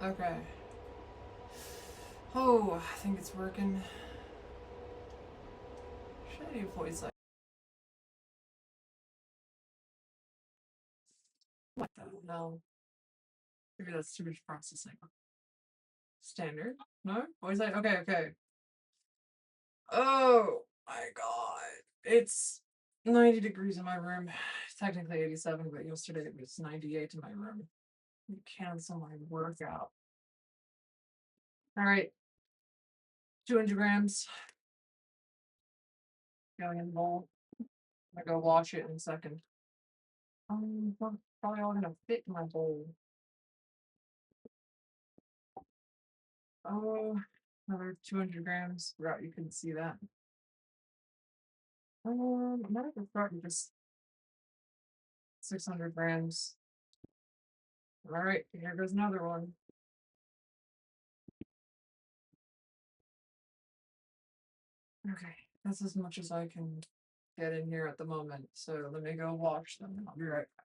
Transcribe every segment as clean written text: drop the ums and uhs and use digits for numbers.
Okay. Oh, I think it's working. Should I do voice like what the hell? Maybe that's too much processing. Standard? No? Voice like okay, okay. Oh my god. It's 90 degrees in my room. It's technically 87, but yesterday it was 98 in my room. Cancel my workout. All right, 200 grams going in the bowl. I'm gonna go wash it in a second. Probably all gonna fit in my bowl. Oh, another 200 grams. Forgot you couldn't see that. I might have to start with just 600 grams. All right, here goes another one. Okay, that's as much as I can get in here at the moment. So let me go wash them and I'll be right back.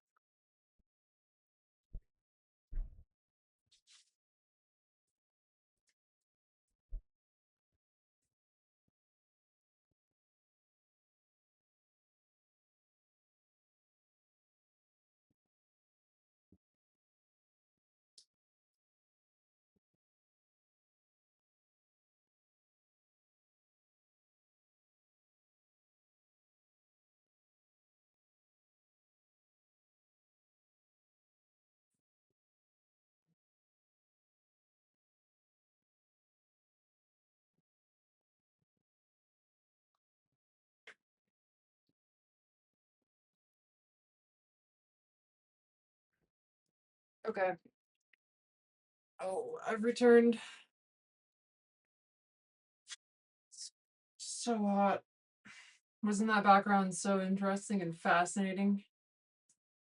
Okay. Oh, I've returned. It's so hot. Wasn't that background so interesting and fascinating?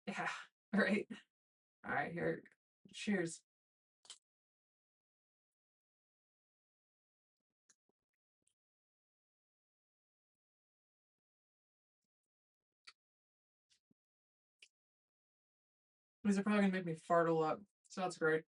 Yeah. All right. All right, here. Cheers. These are probably gonna make me fart a lot. So that's great.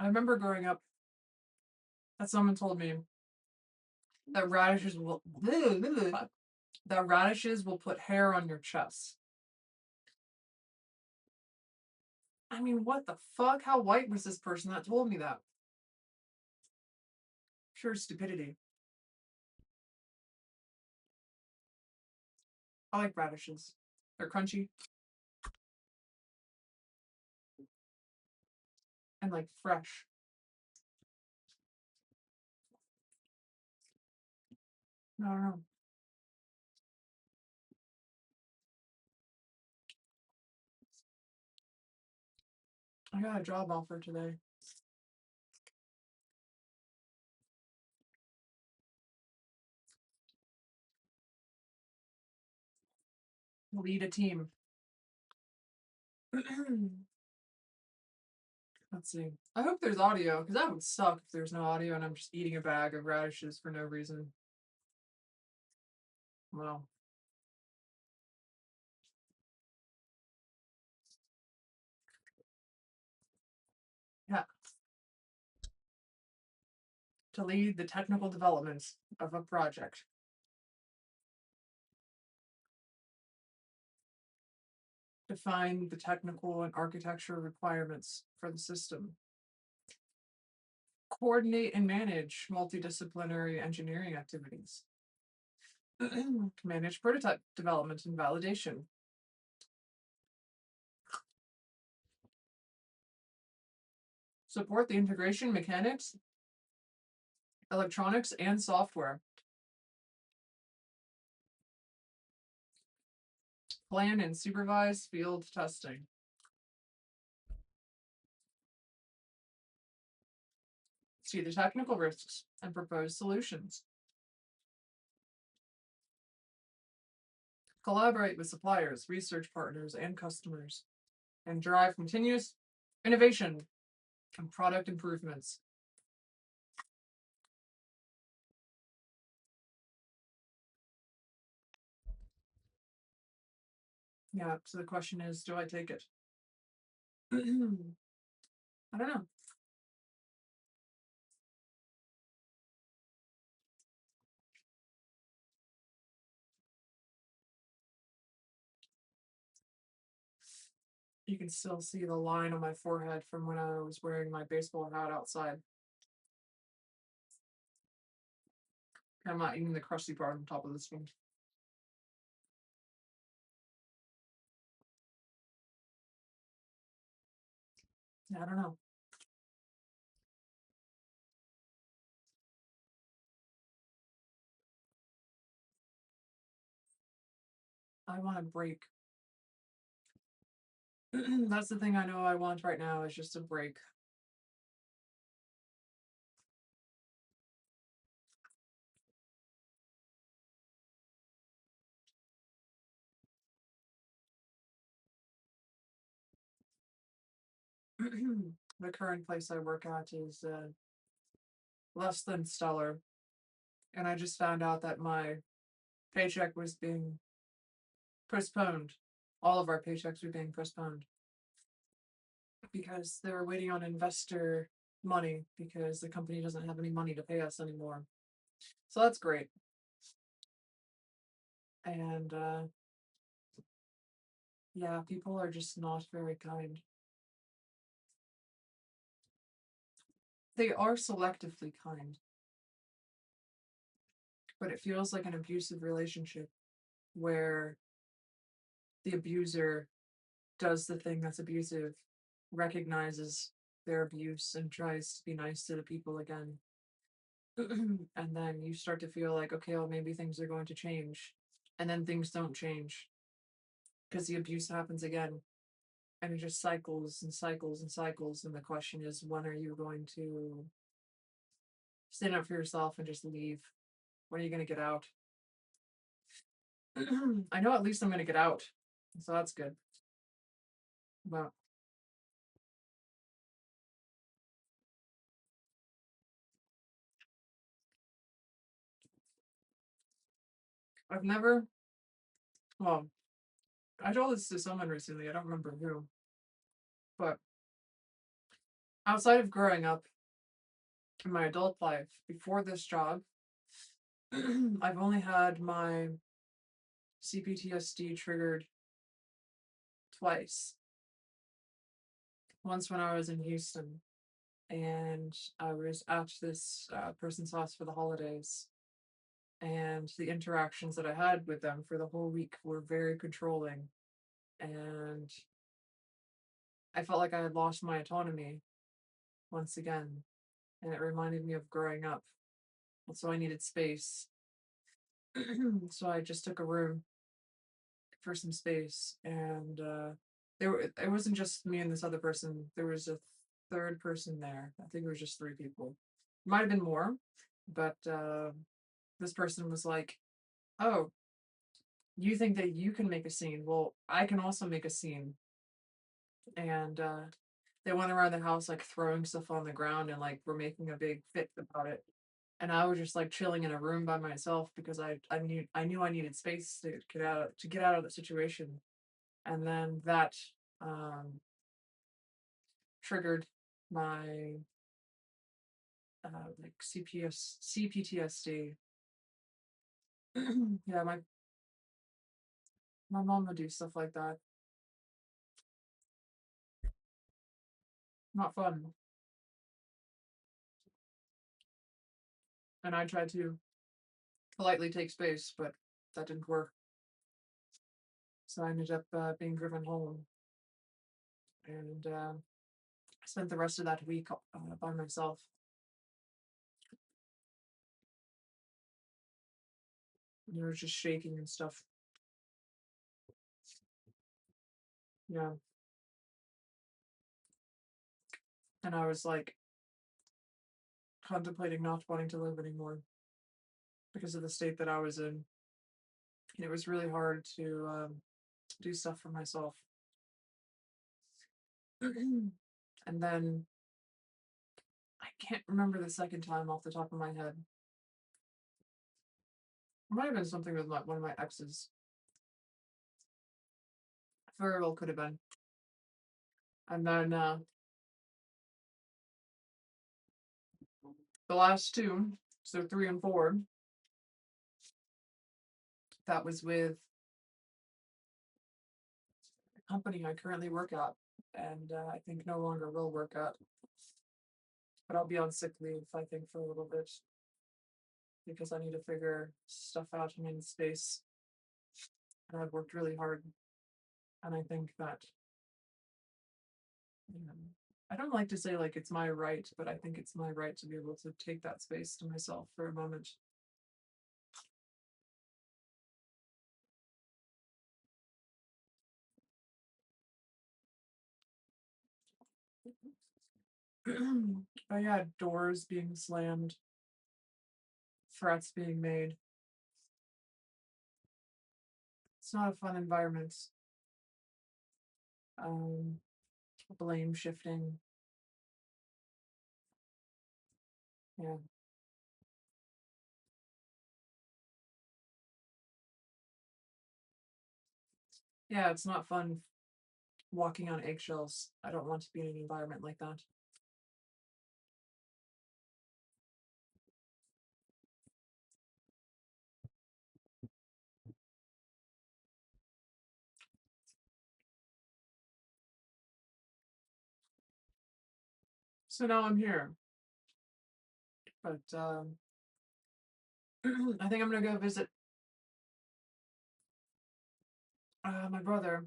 I remember growing up that someone told me that radishes will put hair on your chest. I mean, what the fuck? How white was this person that told me that? Pure stupidity. I like radishes. They're crunchy and like fresh. I don't know. I got a job offer today. Lead a team. Let's see. I hope there's audio because that would suck if there's no audio and I'm just eating a bag of radishes for no reason. Well, yeah. To lead the technical developments of a project. Define the technical and architectural requirements for the system. Coordinate and manage multidisciplinary engineering activities. Manage prototype development and validation. Support the integration mechanics, electronics, and software. Plan and supervise field testing. See the technical risks and propose solutions. Collaborate with suppliers, research partners, and customers, and drive continuous innovation and product improvements. Yeah, so the question is, do I take it? I don't know. You can still see the line on my forehead from when I was wearing my baseball hat outside. I'm not eating the crusty part on top of this one. Yeah, I don't know. I want a break. That's the thing I know I want right now is just a break. The current place I work at is less than stellar. And I just found out that my paycheck was being postponed. All of our paychecks were being postponed because they were waiting on investor money because the company doesn't have any money to pay us anymore. So that's great. And yeah, people are just not very kind. They are selectively kind, but it feels like an abusive relationship where the abuser does the thing that's abusive, recognizes their abuse, and tries to be nice to the people again. And then you start to feel like, okay, well, maybe things are going to change. And then things don't change because the abuse happens again. And it just cycles and cycles and cycles. And the question is, when are you going to stand up for yourself and just leave? When are you going to get out? I know at least I'm going to get out. So that's good. But I've never, well, I told this to someone recently. I don't remember who. But outside of growing up in my adult life, before this job, I've only had my CPTSD triggered twice. Once when I was in Houston and I was at this person's house for the holidays, and the interactions that I had with them for the whole week were very controlling. And I felt like I had lost my autonomy once again. And it reminded me of growing up. And so I needed space. So I just took a room for some space. And it wasn't just me and this other person, there was a third person there. I think it was just three people. Might have been more, but this person was like, "Oh, you think that you can make a scene? Well, I can also make a scene." And they went around the house like throwing stuff on the ground and like were making a big fit about it. And I was just like chilling in a room by myself because I knew I needed space to get out of the situation. And then that um, triggered my like CPTSD. Yeah, my mom would do stuff like that. not fun. And I tried to politely take space, but that didn't work. So I ended up being driven home, and I spent the rest of that week by myself. And I was just shaking and stuff. Yeah. And I was like contemplating not wanting to live anymore because of the state that I was in. And it was really hard to do stuff for myself. And then I can't remember the second time off the top of my head. It might have been something with one of my exes. Very well could have been. And then the last two, so 3 and 4, that was with a company I currently work at, and I think no longer will work at. But I'll be on sick leave, I think, for a little bit because I need to figure stuff out and in space. And I've worked really hard, and I think that I don't like to say like it's my right, but I think it's my right to be able to take that space to myself for a moment. I had doors being slammed, threats being made. It's not a fun environment. Um, Blame shifting. Yeah. Yeah, it's not fun walking on eggshells. I don't want to be in an environment like that. So now I'm here. But I think I'm gonna go visit my brother.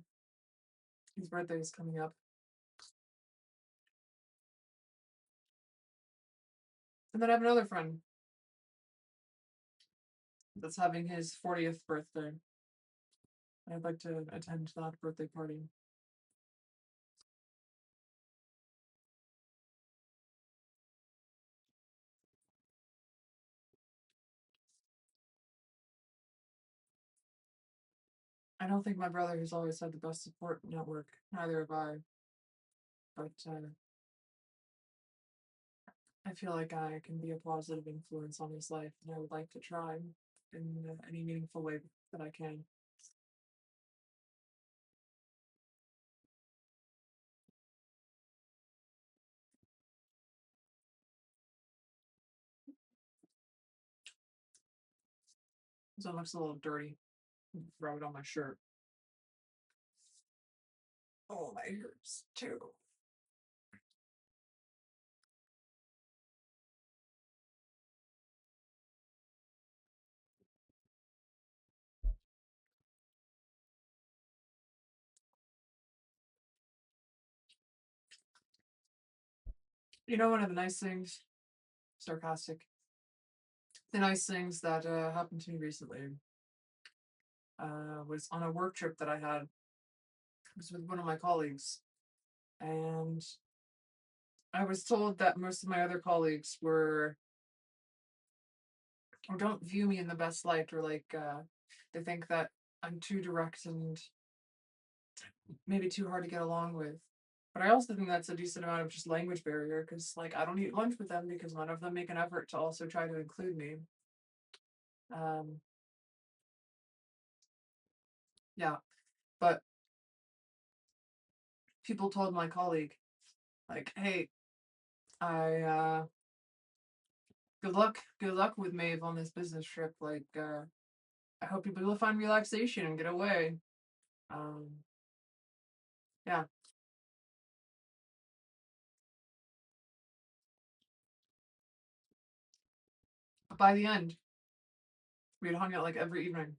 His birthday is coming up. And then I have another friend that's having his 40th birthday. I'd like to attend that birthday party. I don't think my brother has always had the best support network. Neither have I. But I feel like I can be a positive influence on his life, and I would like to try in any meaningful way that I can. So it looks a little dirty. Rub it on my shirt. Oh, my ears too. You know, one of the nice things, sarcastic, the nice things that happened to me recently was on a work trip that I had. It was with one of my colleagues, and I was told that most of my other colleagues were or don't view me in the best light, or like they think that I'm too direct and maybe too hard to get along with. But I also think that's a decent amount of just language barrier because like I don't eat lunch with them because none of them make an effort to also try to include me. Um, yeah, but people told my colleague like, "Hey, I good luck with Maeve on this business trip. Like, I hope you'll be able to find relaxation and get away." Um, yeah, by the end, we had hung out like every evening.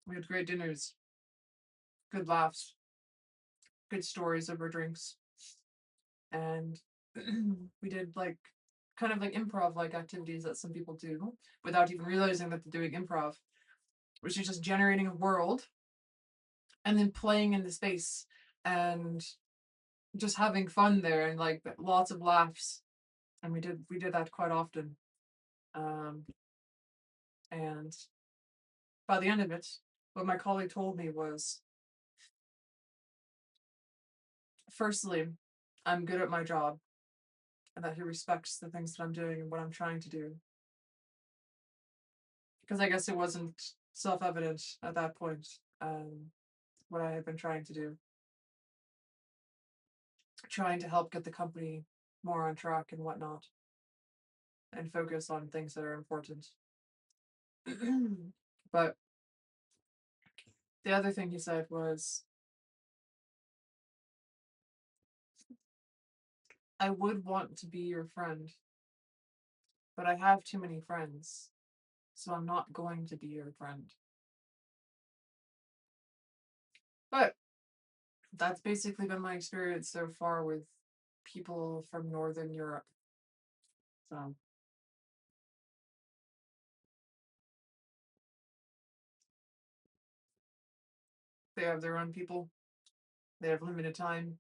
We had great dinners, good laughs, good stories over drinks, and we did like kind of like improv like activities that some people do without even realizing that they're doing improv, which is just generating a world and then playing in the space and just having fun there and like lots of laughs. And we did that quite often. Um, and by the end of it, what my colleague told me was, firstly, I'm good at my job and that he respects the things that I'm doing and what I'm trying to do. Because I guess it wasn't self evident at that point, what I had been trying to do, trying to help get the company more on track and whatnot, and focus on things that are important. But the other thing he said was, I would want to be your friend, but I have too many friends, so I'm not going to be your friend. But that's basically been my experience so far with people from Northern Europe. So they have their own people, they have limited time,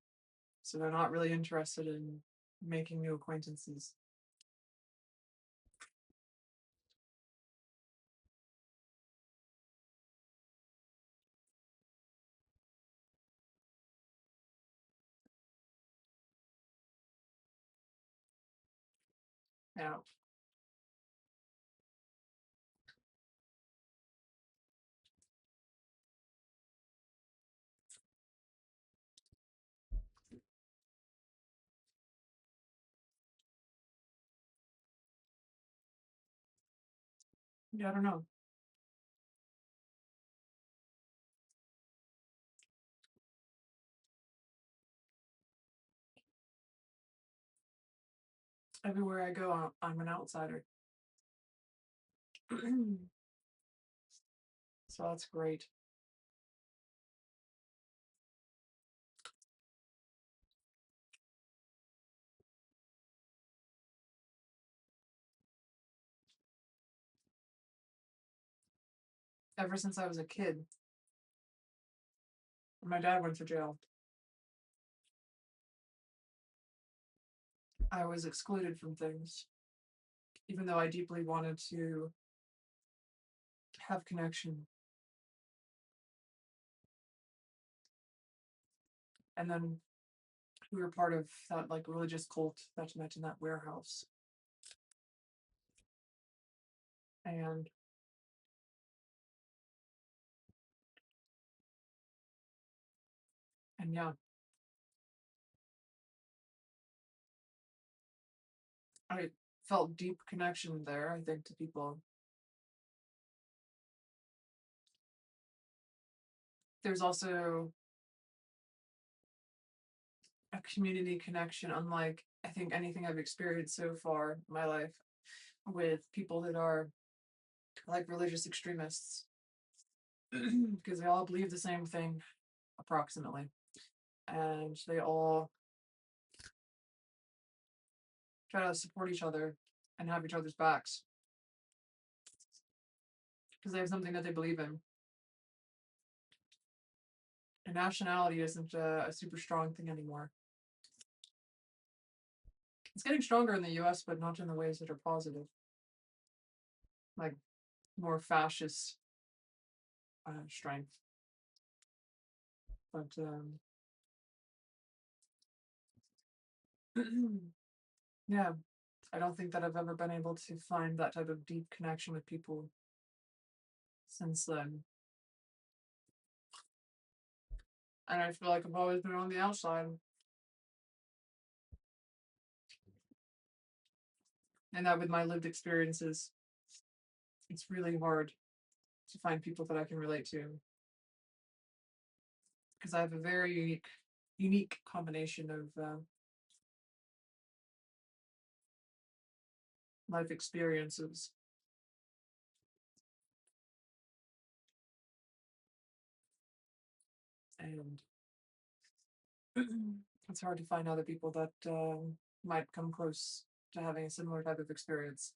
so they're not really interested in making new acquaintances. Yeah. Yeah, I don't know. Everywhere I go, I'm an outsider. So that's great. Ever since I was a kid, when my dad went to jail, I was excluded from things, even though I deeply wanted to have connection. And then we were part of that like religious cult that met in that warehouse. And yeah, I felt deep connection there, I think, to people. There's also a community connection, unlike I think anything I've experienced so far in my life, with people that are like religious extremists, because they all believe the same thing, approximately, and they all try to support each other and have each other's backs because they have something that they believe in. And nationality isn't a super strong thing anymore. It's getting stronger in the US, but not in the ways that are positive, like more fascist strength. But yeah, I don't think that I've ever been able to find that type of deep connection with people since then. And I feel like I've always been on the outside. And that with my lived experiences, it's really hard to find people that I can relate to because I have a very unique combination of life experiences. And it's hard to find other people that might come close to having a similar type of experience.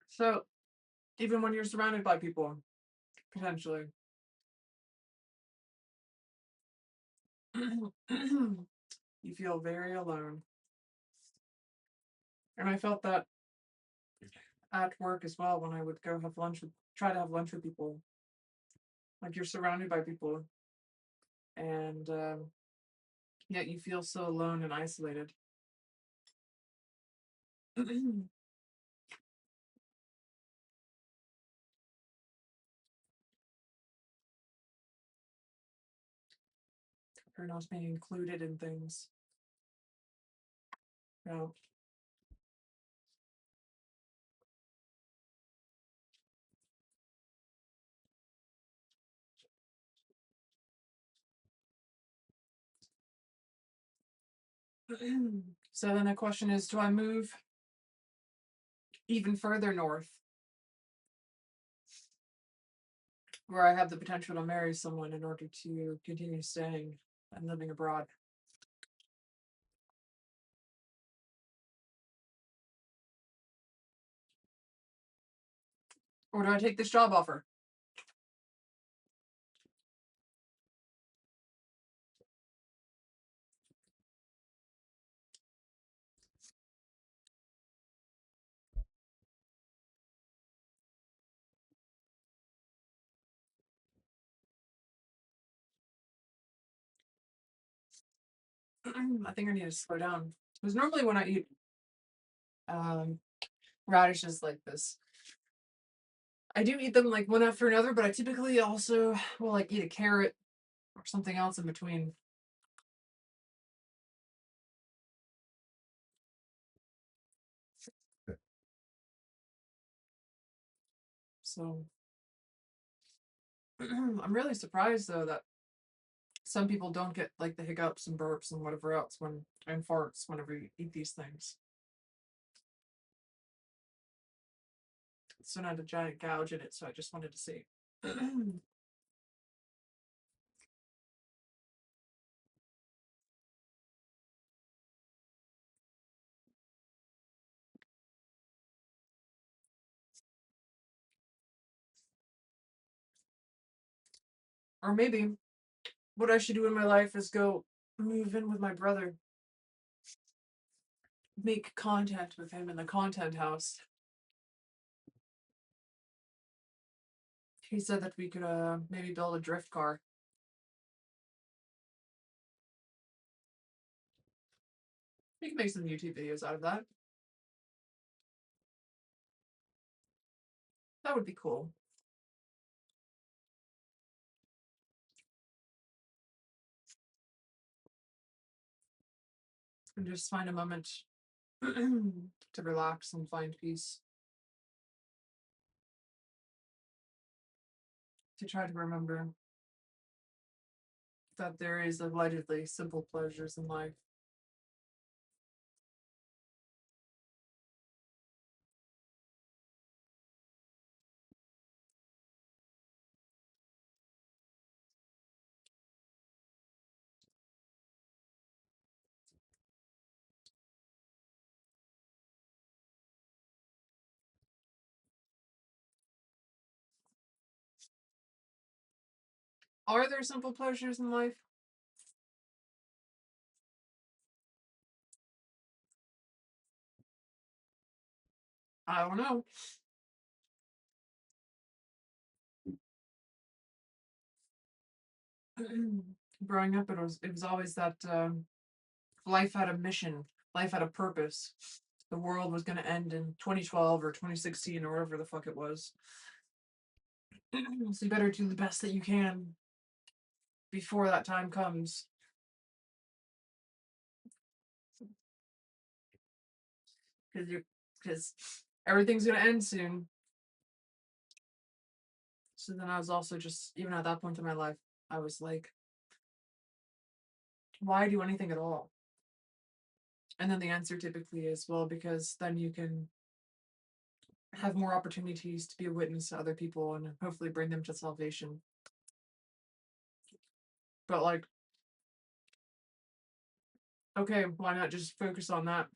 So, even when you're surrounded by people, potentially, you feel very alone. And I felt that at work as well when I would go have lunch with, try to have lunch with people. Like you're surrounded by people, and yet you feel so alone and isolated. For not being included in things. Yeah. So then the question is, do I move even further north where I have the potential to marry someone in order to continue staying and living abroad? Or do I take this job offer? I think I need to slow down. Because normally when I eat um, radishes like this, I do eat them like one after another, but I typically also will like eat a carrot or something else in between. So I'm really surprised though that some people don't get like the hiccups and burps and whatever else when and farts whenever you eat these things. So not a giant gouge in it, so I just wanted to see. Or maybe what I should do in my life is go move in with my brother, make content with him in the content house. He said that we could maybe build a drift car. We can make some YouTube videos out of that. That would be cool. And just find a moment to relax and find peace. To try to remember that there is allegedly simple pleasures in life. Are there simple pleasures in life? I don't know. Growing up, it was always that life had a mission, life had a purpose. The world was going to end in 2012 or 2016 or whatever the fuck it was. So you better do the best that you can before that time comes. Because everything's going to end soon. So then I was also just, even at that point in my life, I was like, why do anything at all? And then the answer typically is, well, because then you can have more opportunities to be a witness to other people and hopefully bring them to salvation. But like, okay, why not just focus on that?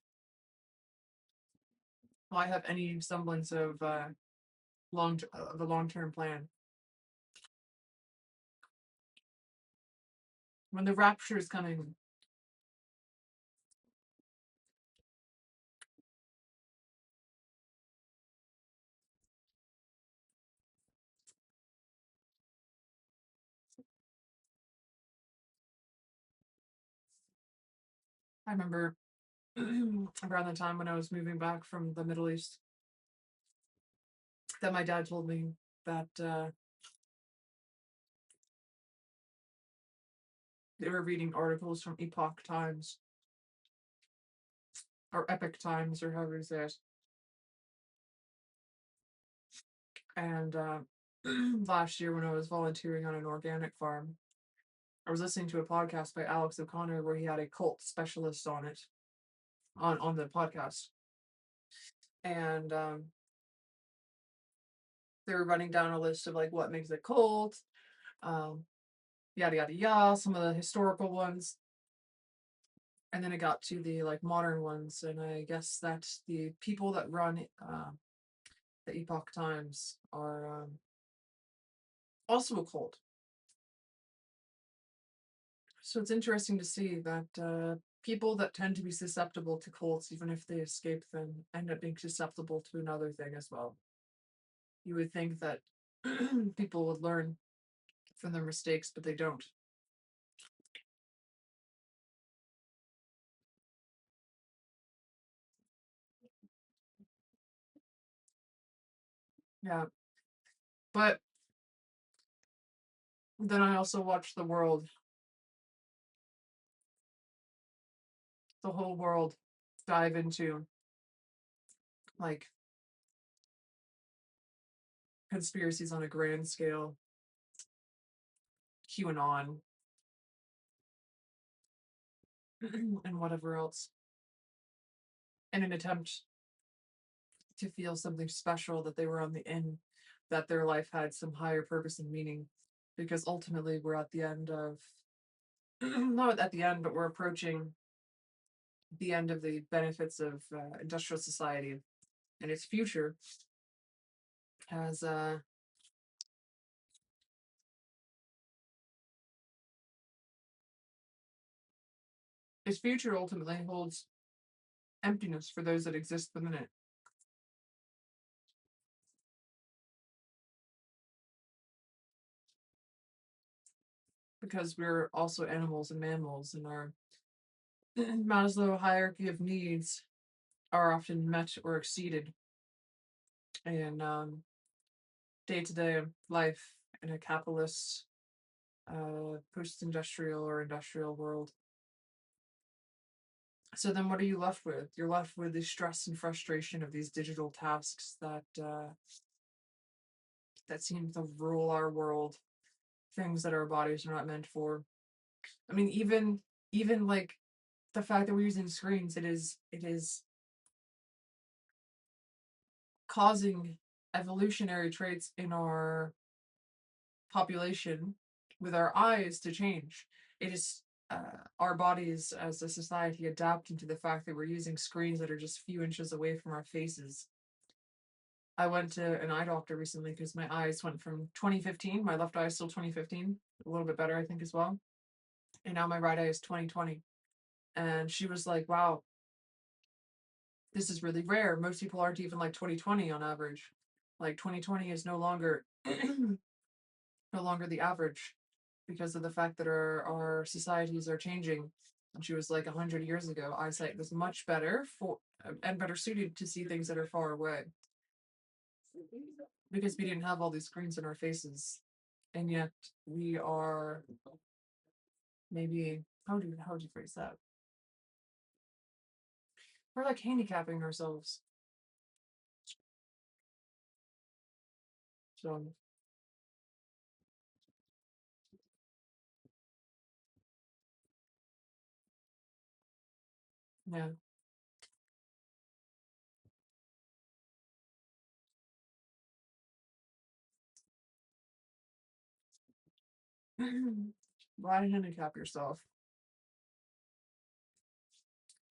Why have any semblance of the long-term plan? When the rapture is coming, I remember around the time when I was moving back from the Middle East, that my dad told me that they were reading articles from Epoch Times or Epic Times or however you say it. And last year when I was volunteering on an organic farm, I was listening to a podcast by Alex O'Connor where he had a cult specialist on it on the podcast, and they were running down a list of like what makes a cult, um, yada yada yada, some of the historical ones, and then it got to the like modern ones, and I guess that the people that run the Epoch Times are also a cult. So it's interesting to see that people that tend to be susceptible to cults, even if they escape them, end up being susceptible to another thing as well. You would think that people would learn from their mistakes, but they don't. Yeah. But then I also watch the whole world dive into like conspiracies on a grand scale, QAnon, and whatever else, in an attempt to feel something special that they were on the end, that their life had some higher purpose and meaning. Because ultimately, we're at the end of, not at the end, but we're approaching the end of the benefits of industrial society, and its future has its future ultimately holds emptiness for those that exist within it. Because we're also animals and mammals, and our Maslow hierarchy of needs are often met or exceeded in day-to-day life in a capitalist, post-industrial or industrial world. So then, what are you left with? You're left with the stress and frustration of these digital tasks that seem to rule our world, things that our bodies are not meant for. I mean, even like the fact that we're using screens, it is causing evolutionary traits in our population with our eyes to change. It is our bodies as a society adapting to the fact that we're using screens that are just a few inches away from our faces. I went to an eye doctor recently because my eyes went from 2015, my left eye is still 2015, a little bit better, I think, as well. And now my right eye is 2020. And she was like, wow, this is really rare. Most people aren't even like 2020 on average. Like 2020 is no longer no longer the average because of the fact that our societies are changing. And she was like 100 years ago, eyesight was much better for and better suited to see things that are far away because we didn't have all these screens in our faces, and yet we are maybe how do you phrase that? We're like handicapping ourselves. So Yeah. Why handicap yourself?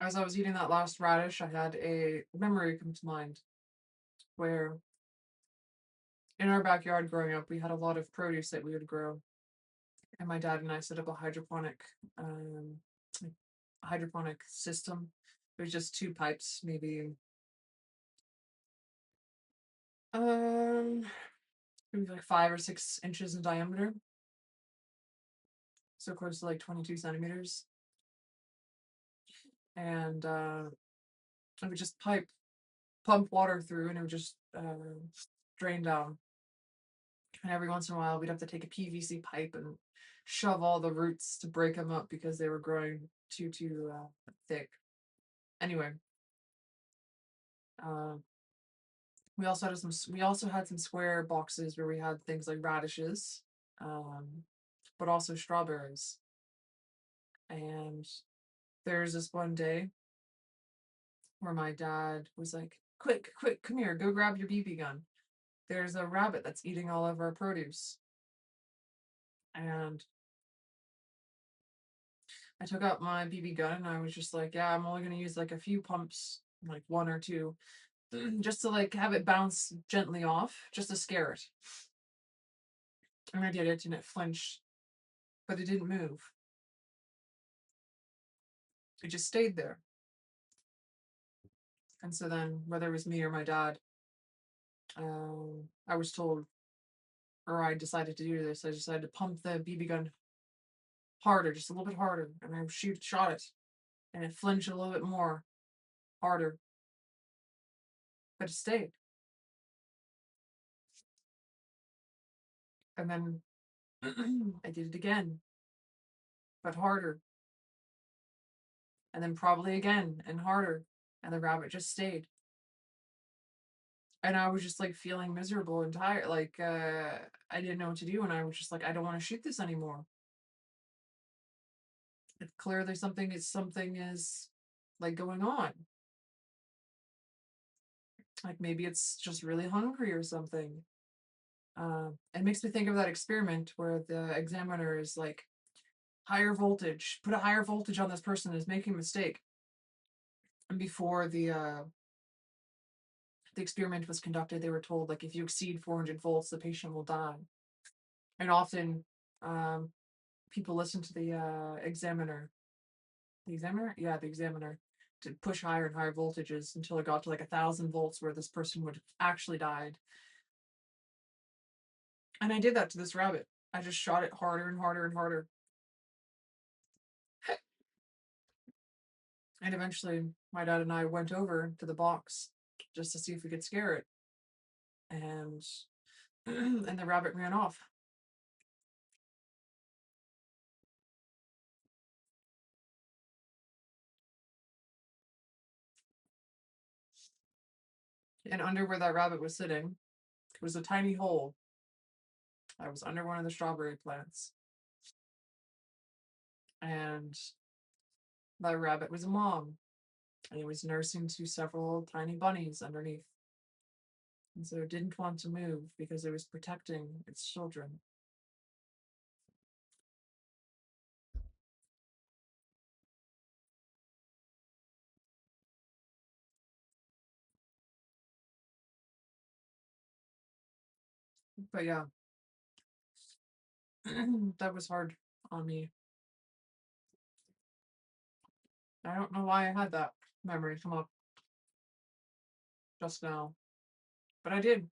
As I was eating that last radish, I had a memory come to mind where in our backyard growing up, we had a lot of produce that we would grow. And my dad and I set up a um, hydroponic system. It was just two pipes, um, maybe like 5 or 6 inches in diameter, so close to like 22 centimeters. And I would just pump water through, and it would just drain down. And every once in a while, we'd have to take a PVC pipe and shove all the roots to break them up because they were growing too thick. Anyway, uh, we also had some square boxes where we had things like radishes, um, but also strawberries. And there's this one day where my dad was like, "Quick, quick, come here, go grab your BB gun. There's a rabbit that's eating all of our produce." And I took out my BB gun and I was just like, "Yeah, I'm only gonna use like a few pumps, like one or two, just to like have it bounce gently off, just to scare it." And I did it, and it flinched, but it didn't move. It just stayed there. And so then, whether it was me or my dad, I was told, or I decided to do this. I decided to pump the BB gun harder, just a little bit harder, and I shot it, and it flinched a little bit more, harder, but it stayed. And then I did it again, but harder, and then probably again and harder, and the rabbit just stayed. And I was just like feeling miserable and tired, like I didn't know what to do, and I was just like, I don't want to shoot this anymore. It's clearly something is like going on. Like maybe it's just really hungry or something. It makes me think of that experiment where the examiner is like, higher voltage, put a higher voltage on this person is making a mistake. And before the experiment was conducted, they were told like if you exceed 400 volts, the patient will die. And often, um, people listen to the examiner, yeah, the examiner, to push higher and higher voltages until it got to like 1,000 volts where this person would have actually died. And I did that to this rabbit. I just shot it harder and harder and harder. And eventually, my dad and I went over to the box just to see if we could scare it. And and the rabbit ran off. And under where that rabbit was sitting was a tiny hole. I was under one of the strawberry plants. And that rabbit was a mom. And it was nursing to several tiny bunnies underneath. And so it didn't want to move because it was protecting its children. But yeah, that was hard on me. I don't know why I had that memory come up just now, but I did.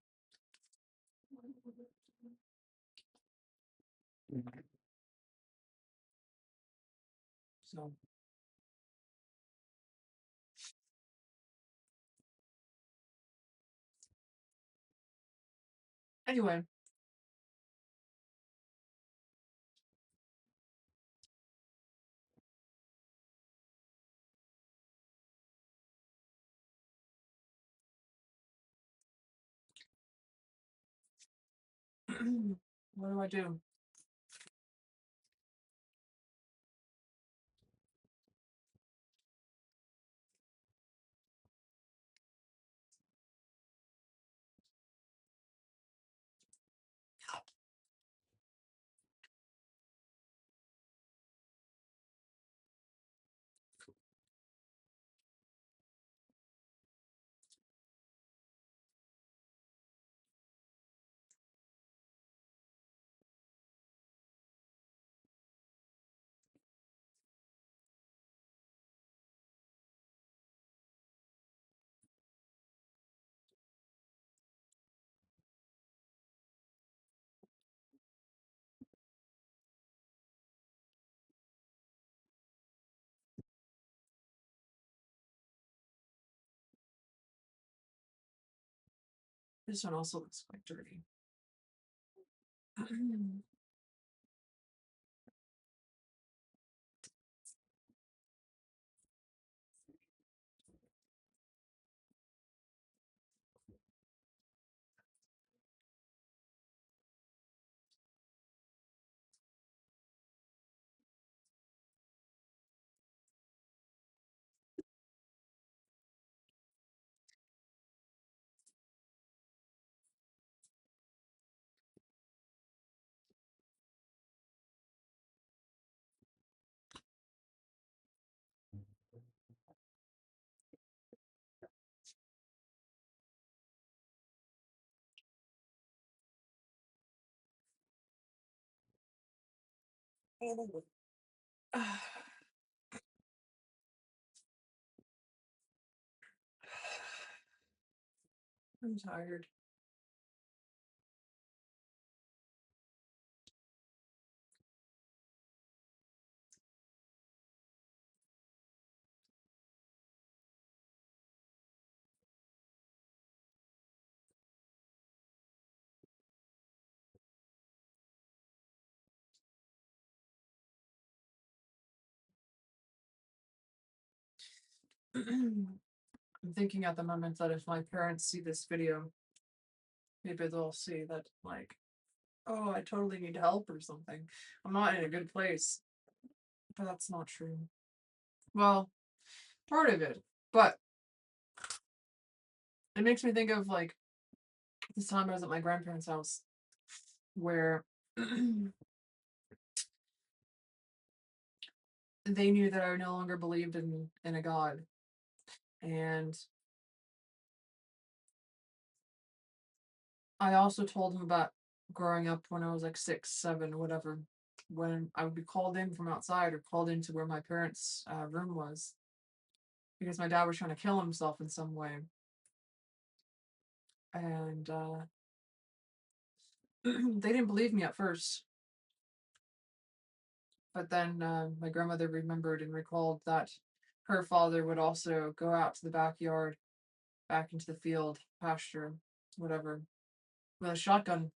So, anyway, what do I do? This one also looks quite dirty. I'm tired. I'm thinking at the moment that if my parents see this video, maybe they'll see that, like, oh, I totally need help or something. I'm not in a good place. But that's not true. Well, part of it. But it makes me think of, like, this time I was at my grandparents' house where they knew that I no longer believed in a God. And I also told them about growing up when I was like 6, 7, whatever, when I would be called in from outside or called into where my parents' room was because my dad was trying to kill himself in some way. And they didn't believe me at first. But then my grandmother remembered and recalled that her father would also go out to the backyard, back into the field, pasture, whatever, with a shotgun,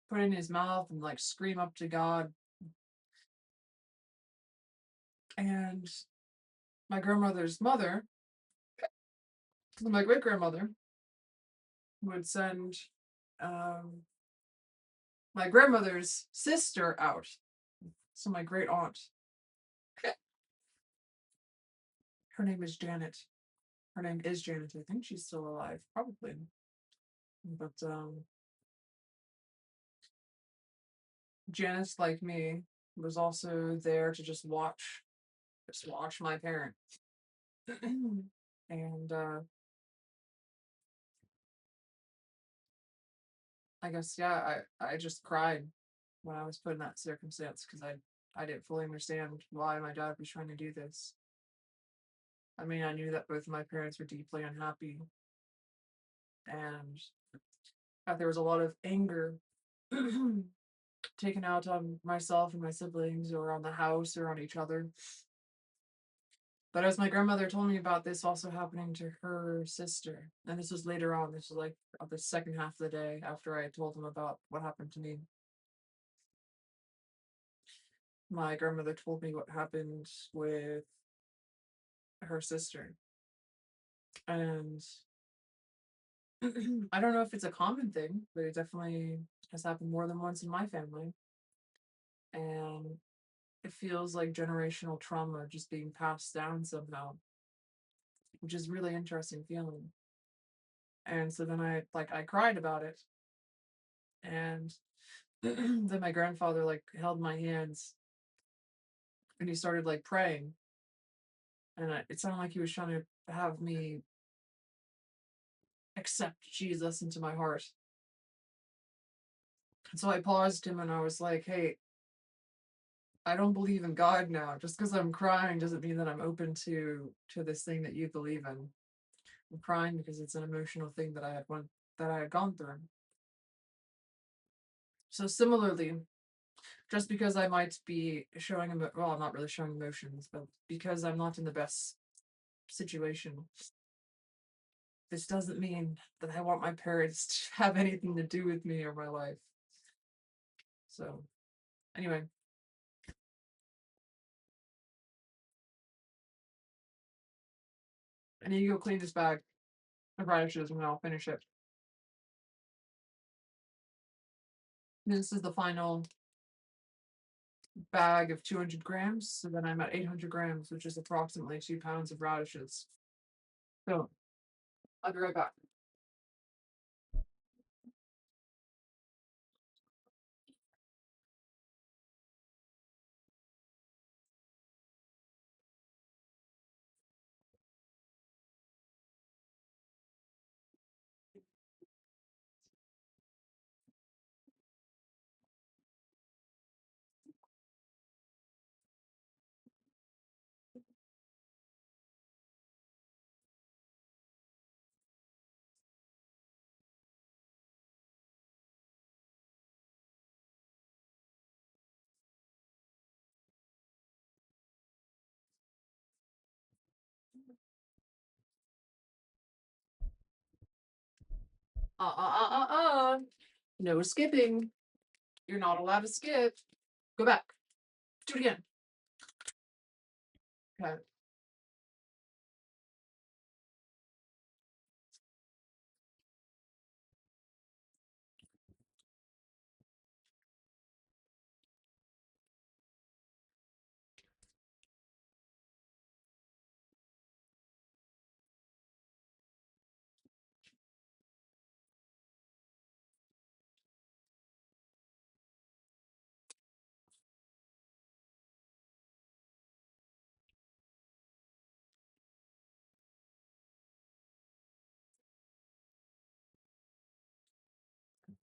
put it in his mouth and like scream up to God. And my grandmother's mother, my great grandmother, would send um, my grandmother's sister out. So my great aunt, her name is Janet. Her name is Janet. I think she's still alive, probably. But Janice, like me, was also there to just watch my parents. And I guess yeah, I just cried when I was put in that circumstance because I didn't fully understand why my dad was trying to do this. I mean, I knew that both of my parents were deeply unhappy, and that there was a lot of anger taken out on myself and my siblings, or on the house, or on each other. But as my grandmother told me about this also happening to her sister, and this was later on, this was like the second half of the day after I had told them about what happened to me. My grandmother told me what happened with her sister. And I don't know if it's a common thing, but it definitely has happened more than once in my family. And it feels like generational trauma just being passed down somehow, which is really interesting feeling. And so then I cried about it. And then my grandfather like held my hands and he started like praying. And it sounded like he was trying to have me accept Jesus into my heart. And so I paused him and I was like, hey, I don't believe in God now. Just because I'm crying doesn't mean that I'm open to this thing that you believe in. I'm crying because it's an emotional thing that I had gone through. So similarly, just because I might be well, I'm not really showing emotions, but because I'm not in the best situation this doesn't mean that I want my parents to have anything to do with me or my life. So, anyway. I need to go clean this bag of radishes and then I'll finish it. This is the final bag of 200 grams. So then I'm at 800 grams, which is approximately 2 pounds of radishes. So I'll be right back. No skipping. You're not allowed to skip. Go back. Do it again. Okay.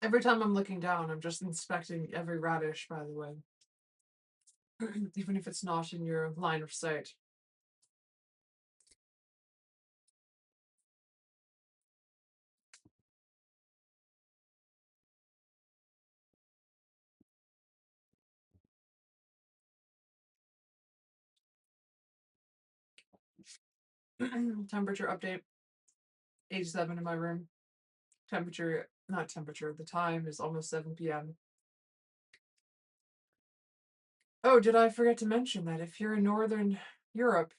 Every time I'm looking down, I'm just inspecting every radish, by the way. Even if it's not in your line of sight. Temperature update. 87 in my room. Not temperature, the time is almost 7 p.m. Oh, did I forget to mention that if you're in Northern Europe,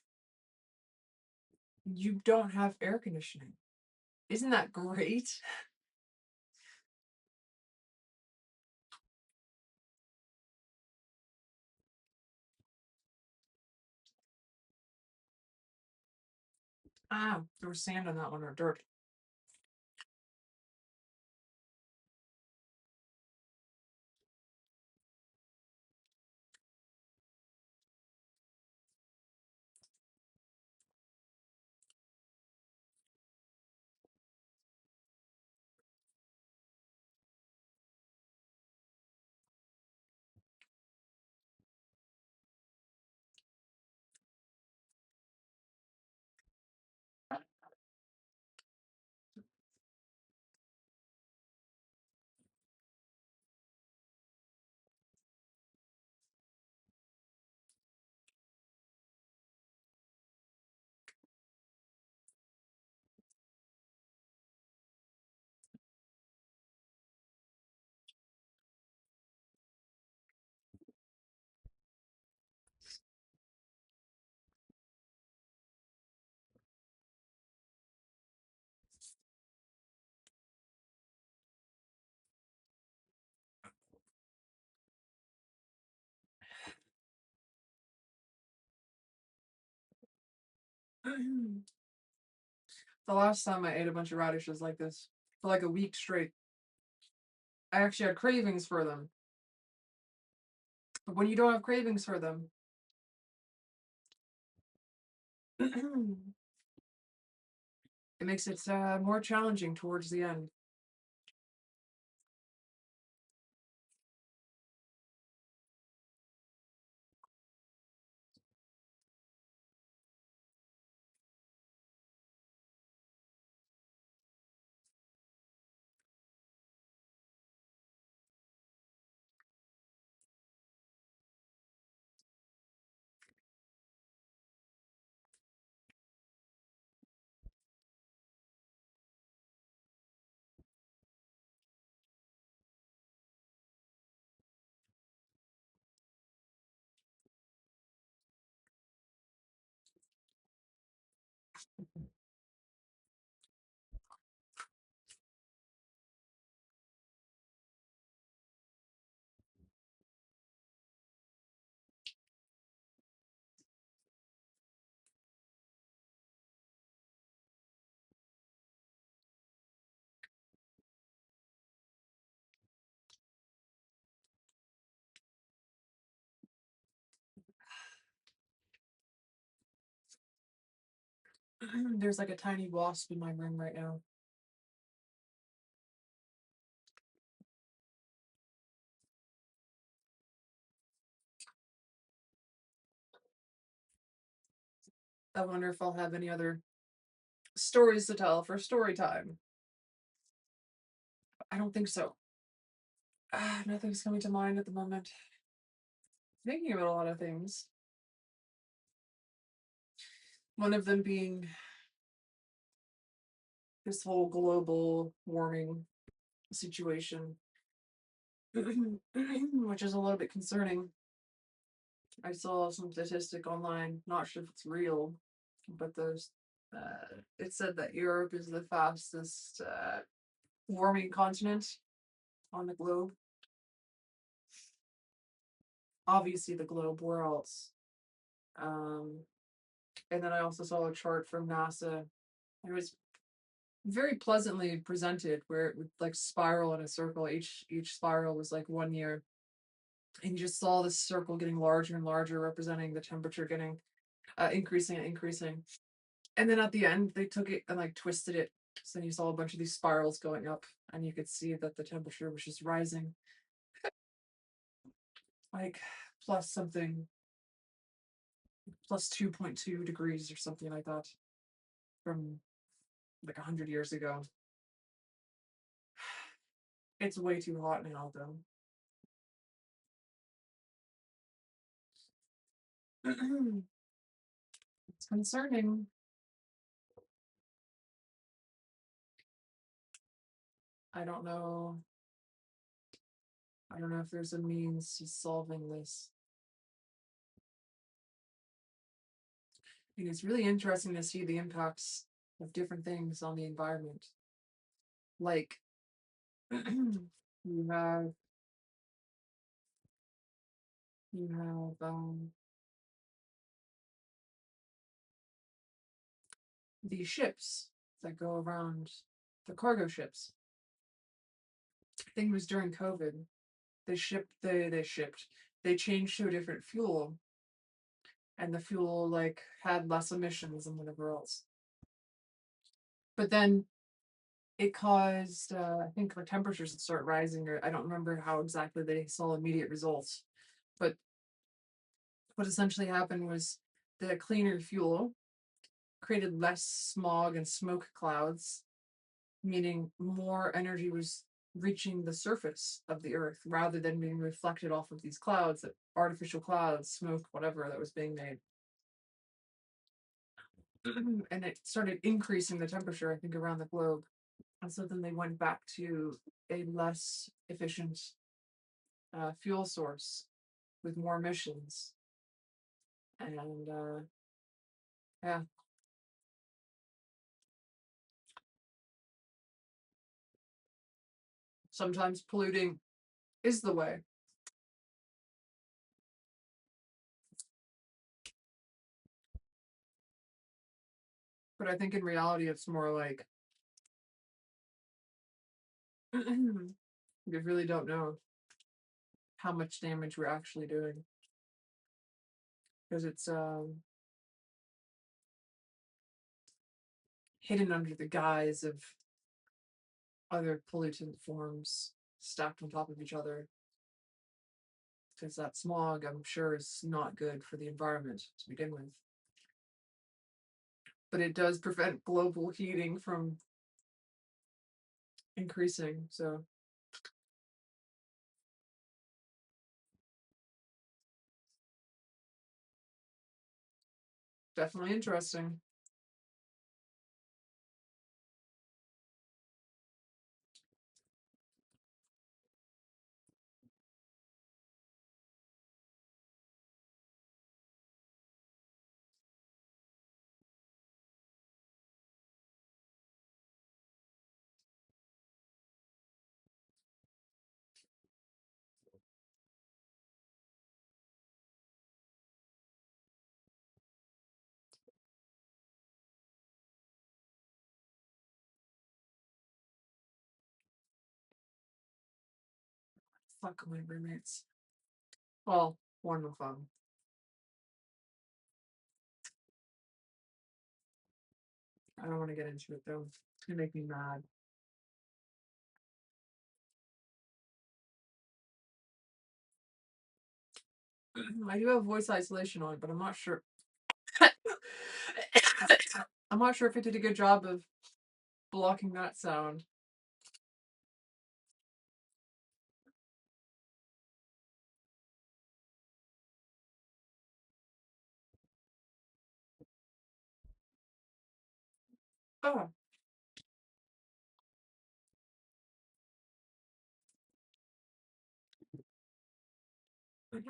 you don't have air conditioning? Isn't that great? Ah, there was sand on that one or dirt. The last time I ate a bunch of radishes like this, for like a week straight, I actually had cravings for them. But when you don't have cravings for them, it makes it more challenging towards the end. There's like a tiny wasp in my room right now. I wonder if I'll have any other stories to tell for story time. I don't think so. Nothing's coming to mind at the moment. Thinking about a lot of things. One of them being this whole global warming situation, which is a little bit concerning. I saw some statistic online, not sure if it's real, but it said that Europe is the fastest warming continent on the globe. Obviously, the globe, where else? Um, and then I also saw a chart from NASA. It was very pleasantly presented, where it would like spiral in a circle. Each spiral was like 1 year, and you just saw this circle getting larger and larger, representing the temperature getting increasing and increasing. And then at the end, they took it and like twisted it, so you saw a bunch of these spirals going up, and you could see that the temperature was just rising, like plus something, plus 2.2 degrees or something like that, from like 100 years ago. It's way too hot now, though. It's concerning. I don't know. I don't know if there's a means to solving this. And it's really interesting to see the impacts of different things on the environment. Like, you have you have these ships that go around, the cargo ships. I think it was during COVID. They changed to a different fuel, and the fuel like had less emissions and whatever else. But then it caused I think the temperatures to start rising, or I don't remember how exactly they saw immediate results. But what essentially happened was the cleaner fuel created less smog and smoke clouds, meaning more energy was reaching the surface of the earth rather than being reflected off of these clouds, that artificial clouds, smoke, whatever that was being made. And it started increasing the temperature, I think, around the globe. And so then they went back to a less efficient fuel source with more emissions. And yeah, sometimes polluting is the way. But I think in reality, it's more like we really don't know how much damage we're actually doing, because it's hidden under the guise of other pollutant forms stacked on top of each other. Because that smog, I'm sure, is not good for the environment to begin with. But it does prevent global heating from increasing. So definitely interesting. Fuck my roommates. Well, one of them. I don't want to get into it though. It's gonna make me mad. I do have voice isolation on, but I'm not sure. I'm not sure if it did a good job of blocking that sound. Oh. Well,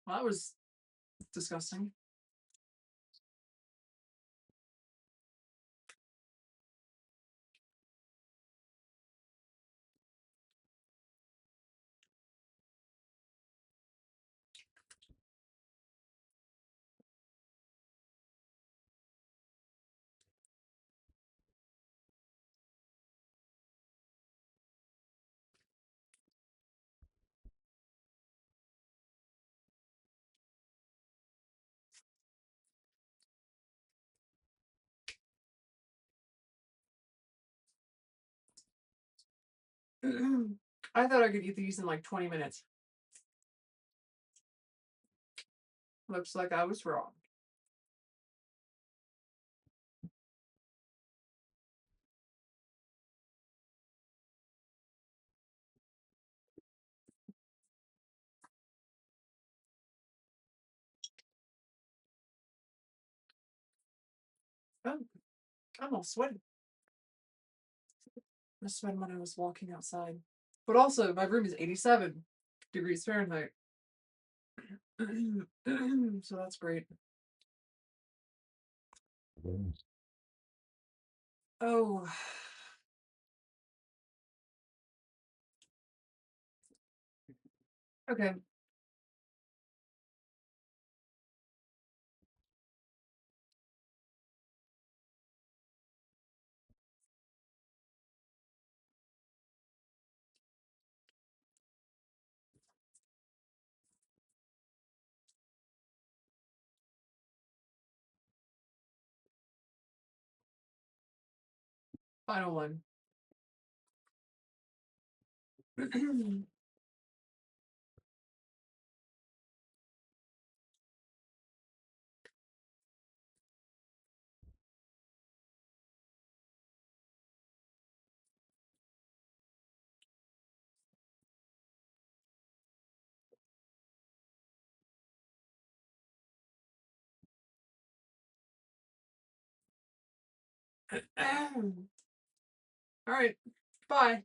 that was disgusting. I thought I could eat these in like 20 minutes. Looks like I was wrong. Oh, I'm all sweaty. I sweated when I was walking outside. But also, my room is 87 degrees Fahrenheit. So that's great. Oh. Okay. Final one. All right. Bye.